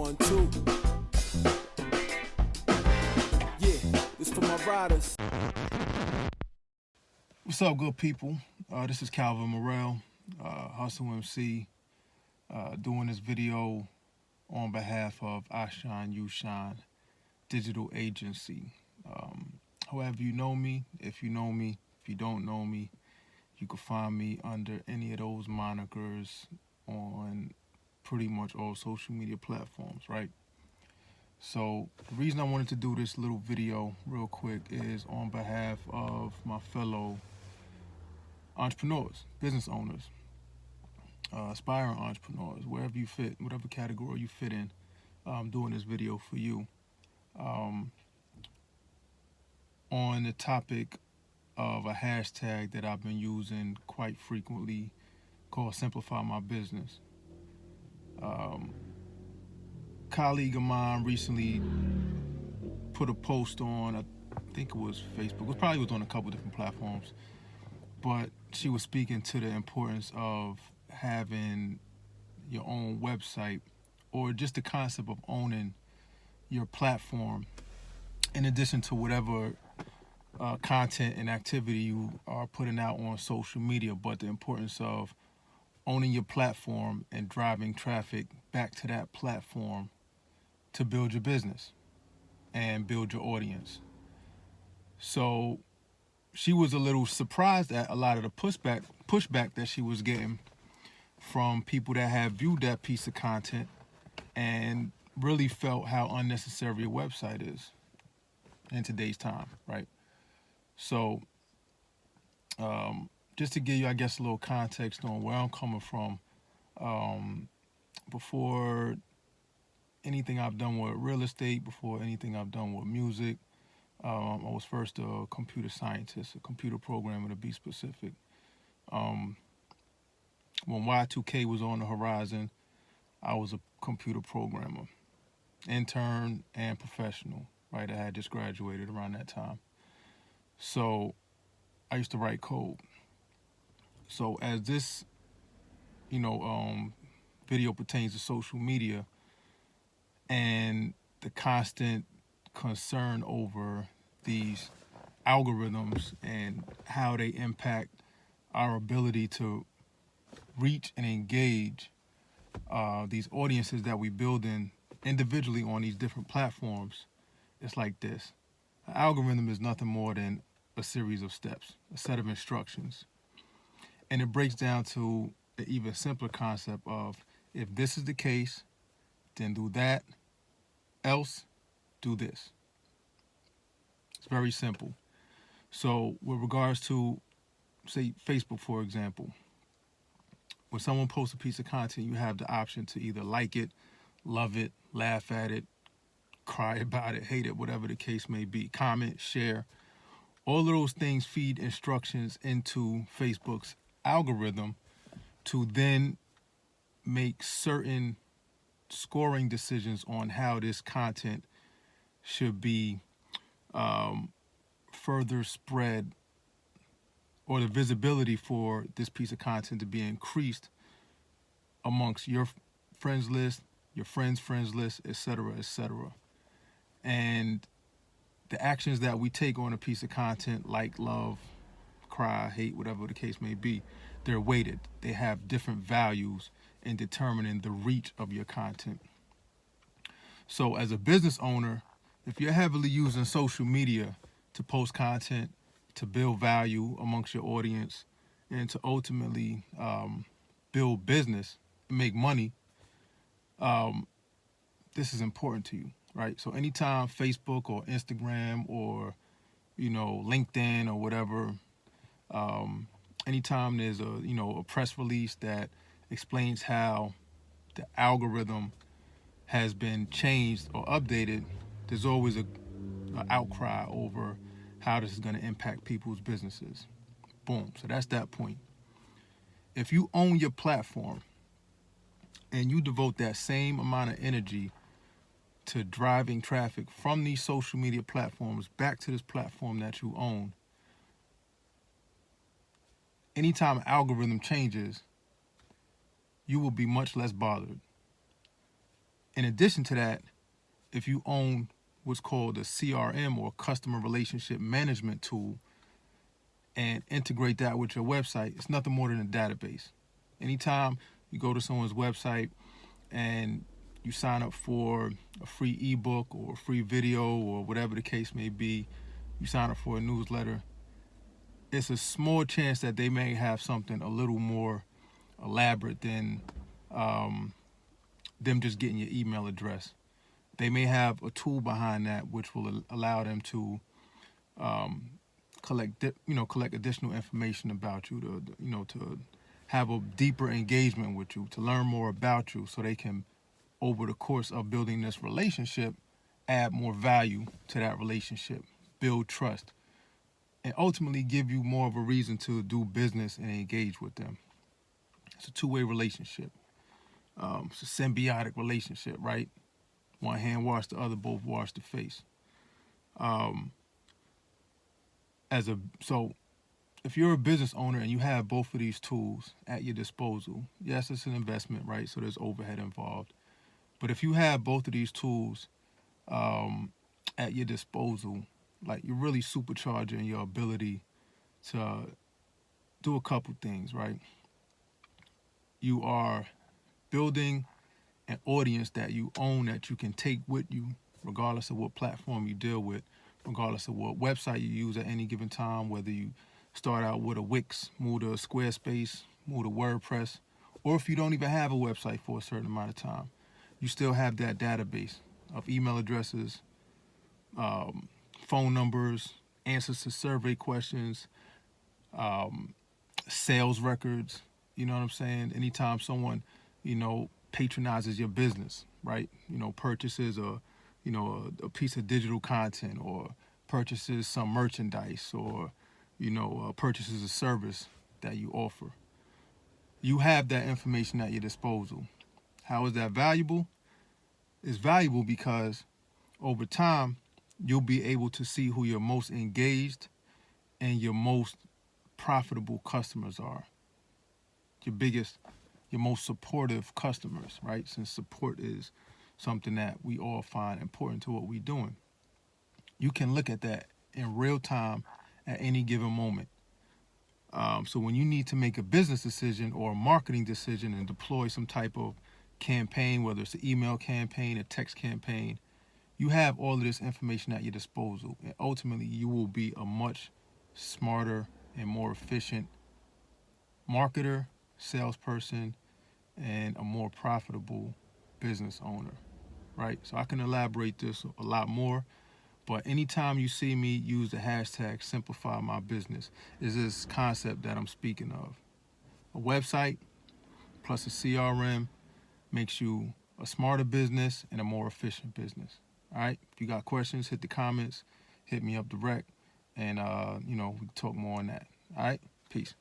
1, 2. Yeah, this for my riders. What's up, good people? This is Calvin Morrell, Hustle MC, doing this video on behalf of iShineYouShine digital agency. However you know me, if you know me, if you don't know me, you can find me under any of those monikers on pretty much all social media platforms, right? So the reason I wanted to do this little video real quick is on behalf of my fellow entrepreneurs, business owners, aspiring entrepreneurs, wherever you fit, whatever category you fit in. I'm doing this video for you on the topic of a hashtag that I've been using quite frequently called Simplify My Business. Colleague of mine recently put a post on, I think it was Facebook, it probably was on a couple different platforms, but she was speaking to the importance of having your own website, or just the concept of owning your platform in addition to whatever content and activity you are putting out on social media, but the importance of owning your platform and driving traffic back to that platform to build your business and build your audience. So she was a little surprised at a lot of the pushback that she was getting from people that have viewed that piece of content and really felt how unnecessary a website is in today's time, right? So just to give you, I guess, a little context on where I'm coming from, before anything I've done with real estate, before anything I've done with music, I was first a computer scientist, a computer programmer to be specific. When Y2K was on the horizon, I was a computer programmer, intern and professional, right? I had just graduated around that time. So I used to write code. So as this, video pertains to social media and the constant concern over these algorithms and how they impact our ability to reach and engage these audiences that we build in individually on these different platforms, it's like this. An algorithm is nothing more than a series of steps, a set of instructions. And it breaks down to the even simpler concept of, if this is the case, then do that, else do this. It's very simple. So with regards to, say, Facebook, for example, when someone posts a piece of content, you have the option to either like it, love it, laugh at it, cry about it, hate it, whatever the case may be, comment, share. All of those things feed instructions into Facebook's algorithm to then make certain scoring decisions on how this content should be further spread, or the visibility for this piece of content to be increased amongst your friends list, your friends' friends list, etc., etc. And the actions that we take on a piece of content, like love, cry, hate, whatever the case may be, they're weighted. They have different values in determining the reach of your content. So as a business owner, if you're heavily using social media to post content, to build value amongst your audience, and to ultimately build business and make money, this is important to you, right? So anytime Facebook or Instagram or, LinkedIn or whatever, anytime there's a press release that explains how the algorithm has been changed or updated, there's always an outcry over how this is going to impact people's businesses. Boom. So that's that point. If you own your platform and you devote that same amount of energy to driving traffic from these social media platforms back to this platform that you own, anytime an algorithm changes, you will be much less bothered. In addition to that, if you own what's called a CRM or customer relationship management tool and integrate that with your website, it's nothing more than a database. Anytime you go to someone's website and you sign up for a free ebook or a free video or whatever the case may be, you sign up for a newsletter, it's a small chance that they may have something a little more elaborate than them just getting your email address. They may have a tool behind that which will allow them to collect additional information about you, to have a deeper engagement with you, to learn more about you, so they can, over the course of building this relationship, add more value to that relationship, build trust, and ultimately give you more of a reason to do business and engage with them. It's a two-way relationship. It's a symbiotic relationship, right? One hand wash the other, both wash the face. So if you're a business owner and you have both of these tools at your disposal, yes, it's an investment, right? So there's overhead involved. But if you have both of these tools at your disposal, like, you're really supercharging your ability to do a couple things, right? You are building an audience that you own, that you can take with you, regardless of what platform you deal with, regardless of what website you use at any given time, whether you start out with a Wix, move to a Squarespace, move to WordPress, or if you don't even have a website for a certain amount of time, you still have that database of email addresses, phone numbers, answers to survey questions, sales records. You know what I'm saying? Anytime someone, patronizes your business, right? Purchases a piece of digital content, or purchases some merchandise, or, purchases a service that you offer. You have that information at your disposal. How is that valuable? It's valuable because over time, you'll be able to see who your most engaged and your most profitable customers are. Your most supportive customers, right? Since support is something that we all find important to what we're doing. You can look at that in real time at any given moment. So when you need to make a business decision or a marketing decision and deploy some type of campaign, whether it's an email campaign, a text campaign, you have all of this information at your disposal. And ultimately, you will be a much smarter and more efficient marketer, salesperson, and a more profitable business owner, right? So I can elaborate this a lot more, but anytime you see me use the hashtag Simplify My Business, is this concept that I'm speaking of. A website plus a CRM makes you a smarter business and a more efficient business. All right? If you got questions, hit the comments, hit me up direct, and we can talk more on that. All right? Peace.